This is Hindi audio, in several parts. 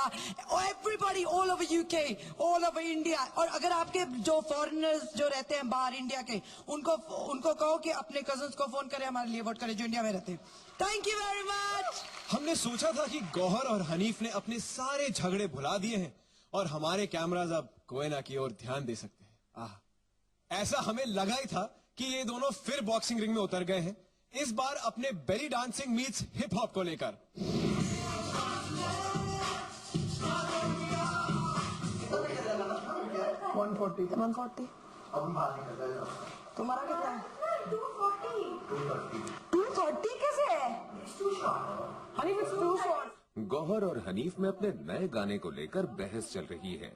Everybody all over UK, all over India. और अगर आपके जो फॉरेनर्स जो रहते हैं बाहर इंडिया के, उनको कहो कि अपने कजन्स को फोन करें, हमारे लिए वोट करें जो इंडिया में रहते हैं। Thank you very much. हमने सोचा था कि गौहर और हनीफ ने अपने सारे झगड़े भुला दिए हैं और हमारे कैमराज अब कोयना की ओर ध्यान दे सकते हैं। ऐसा हमें लगा ही था कि ये दोनों फिर बॉक्सिंग रिंग में उतर गए हैं, इस बार अपने belly dancing meets hip hop को लेकर। 140। तुम्हारा कितना है? 240 कैसे है? Hanif it's too short. Gauhar और हनीफ में अपने नए गाने को लेकर बहस चल रही है।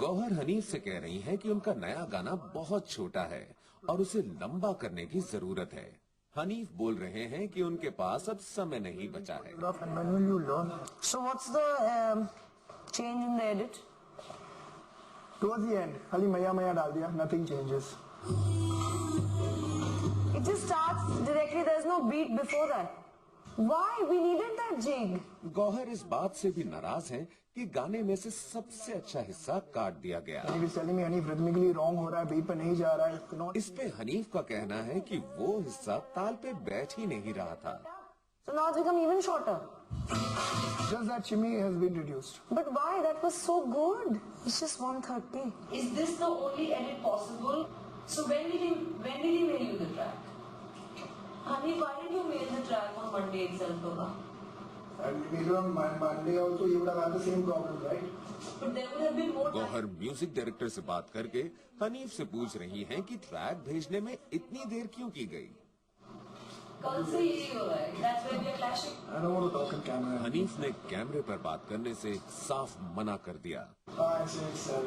गौहर हनीफ से कह रही हैं कि उनका नया गाना बहुत छोटा है और उसे लंबा करने की जरूरत है। हनीफ बोल रहे हैं कि उनके पास अब समय नहीं बचा है। So what's the change in the edit? Towards the end, खाली मैया मैया डाल दिया, nothing changes. It just starts directly. There's no beat before that. Why? We needed that jig. Gauhar इस बात से भी नाराज हैं कि गाने में से सबसे अच्छा हिस्सा काट दिया गया। Hanief is telling me Hanief rhythmically wrong हो रहा है, beat पे नहीं जा रहा है। इस पे हनीफ का कहना है कि वो हिस्सा ताल पे बैठ ही नहीं रहा था। So now it's become even shorter. Just that shimmy has been reduced. But why? That was so good. It's just 130. Is this the only edit possible? So when did he mail you the track? Honey, why did you mail the track on Monday itself, Baba? And maybe on Monday also you would have had the same problem, right? But there would have been more time. Gauhar music director से बात करके हनीफ से पूछ रही हैं कि ट्रैक भेजने में इतनी देर क्यों की गई। कल से यही हो रहा है। That's why we are clashing. I don't want to talk on camera. Hanif ने कैमरे पर बात करने से साफ मना कर दिया। I say 7.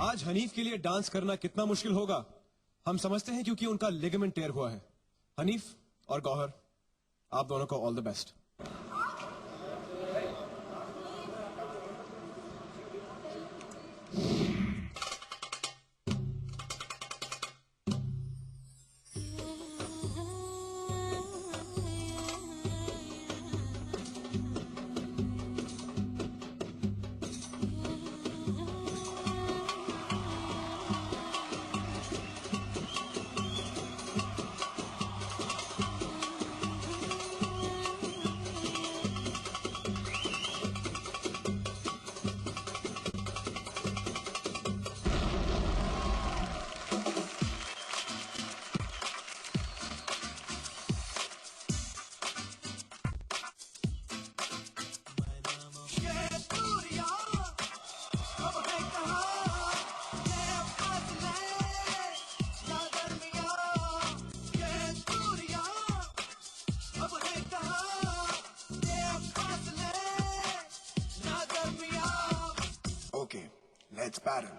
आज हनीफ के लिए डांस करना कितना मुश्किल होगा हम समझते हैं, क्योंकि उनका लिगामेंट टेयर हुआ है। हनीफ और गौहर, आप दोनों को all the best. Okay, let's battle.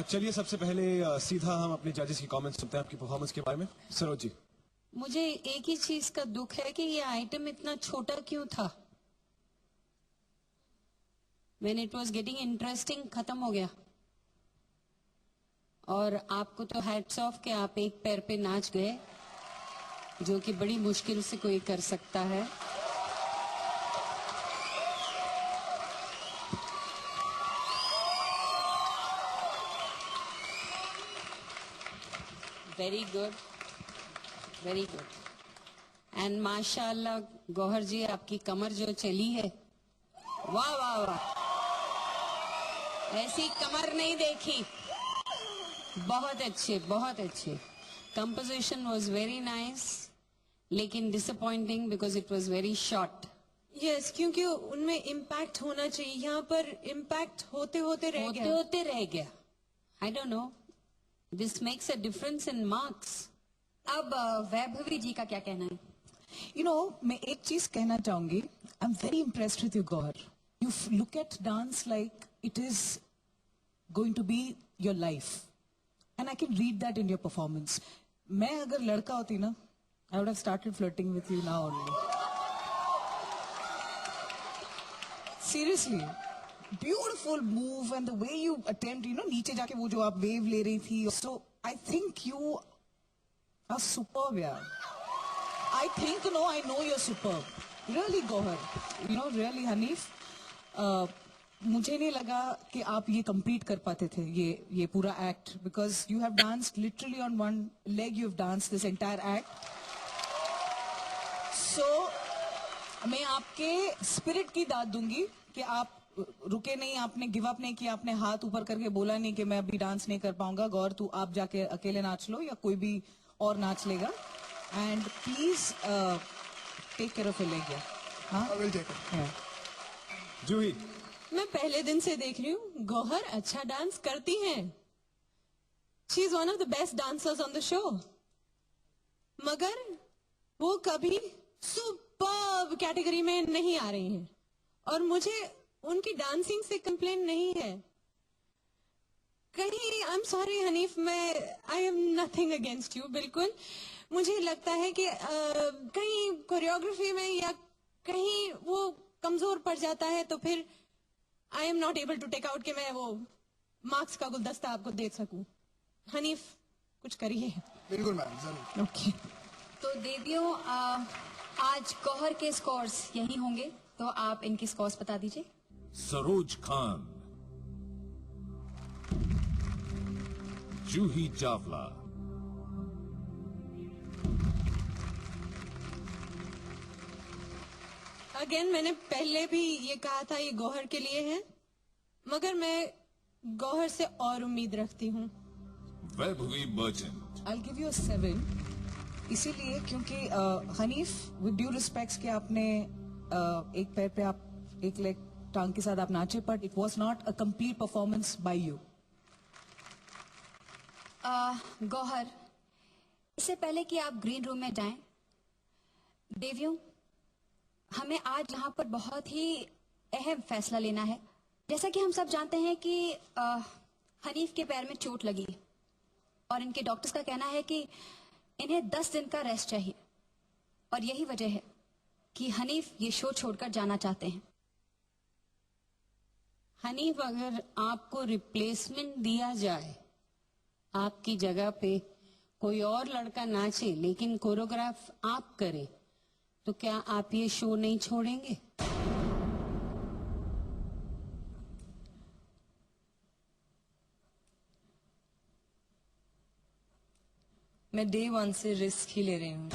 चलिए सबसे पहले सीधा हम अपने जजेस की कमेंट्स सुनते हैं आपकी परफॉर्मेंस के बारे में। सरोज जी। मुझे एक ही चीज का दुख है कि ये आइटम इतना छोटा क्यों था। When it was getting interesting खत्म हो गया। और आपको तो हैट्स ऑफ कि आप एक पैर पे नाच गए, जो कि बड़ी मुश्किल से कोई कर सकता है। Very good, very good. And माशाल्लाह गौहर जी, आपकी कमर जो चली है, वाह वाह वाह, ऐसी कमर नहीं देखी। बहुत अच्छे, बहुत अच्छे। composition was very nice, लेकिन disappointing because it was very short. Yes क्योंकि उनमें इम्पैक्ट होना चाहिए, यहाँ पर इम्पैक्ट होते होते रह होते गया. होते रह गया. I don't know. This makes a difference in marks. अब वैभवी जी का क्या कहना है? You know, मैं एक चीज कहना चाहूंगी. I'm very impressed with you, Gauhar. You look at dance like it is going to be your life, and I can read that in your performance. मैं अगर लड़का होती ना, I would have started flirting with you now only. Seriously, beautiful move and the way you attempt, you know, नीचे जाके वो जो आप wave ले रही थी. So I think you are superb, yeah. I think, no, I know you're superb. Really, Gauhar. You know, really, Hanif. मुझे नहीं लगा कि आप ये complete कर पाते थे ये पूरा act, because you have danced literally on one leg. You have danced this entire act. So मैं आपके spirit की दाद दूंगी कि आप रुके नहीं, आपने गिव अप नहीं किया, आपने हाथ ऊपर करके बोला नहीं कि मैं अभी डांस नहीं कर पाऊंगा. गौर तू आप जाके अकेले नाच लो या कोई भी और नाच लेगा. And please take care of your leg. हाँ, I will take it. Juhi, मैं पहले दिन से देख रही हूँ गौहर अच्छा डांस करती हैं. She is one of the best dancers on the show. मगर वो कभी सुपर्ब कैटेगरी में नहीं आ रही हैं और मुझे उनकी डांसिंग से कंप्लेन नहीं है. कहीं आई एम सॉरी हनीफ, मैं I am nothing against you. बिल्कुल मुझे लगता है कि कहीं कोरियोग्राफी में या कहीं वो कमजोर पड़ जाता है तो फिर I am not able to take out कि मैं वो मार्क्स का गुलदस्ता आपको दे सकूं. हनीफ कुछ करिए. बिल्कुल मैम, जरूर. ओके. तो देवियों, आज गौहर के स्कोर्स यही होंगे, तो आप इनके स्कोर्स बता दीजिए. सरोज खान, जूही चावला, अगेन मैंने पहले भी ये कहा था ये गौहर के लिए है, मगर मैं गौहर से और उम्मीद रखती हूँ. Vaibhavi merchant, I'll give you a 7. इसीलिए क्योंकि हनीफ, विद ड्यू रिस्पेक्ट्स कि आपने एक पैर पे आप एक लेग टांग के साथ आप नाचे, but it was not a complete performance by you. Gauhar, इससे पहले कि आप ग्रीन रूम में जाएं, देवियों, हमें आज यहाँ पर बहुत ही अहम फैसला लेना है. जैसा कि हम सब जानते हैं कि हनीफ के पैर में चोट लगी और इनके डॉक्टर्स का कहना है कि इन्हें 10 दिन का रेस्ट चाहिए, और यही वजह है कि हनीफ ये शो छोड़कर जाना चाहते हैं. हनीफ, अगर आपको रिप्लेसमेंट दिया जाए, आपकी जगह पे कोई और लड़का नाचे लेकिन कोरियोग्राफ आप करें, तो क्या आप ये शो नहीं छोड़ेंगे? मैं डे 1 से रिस्क ही ले रही हूँ.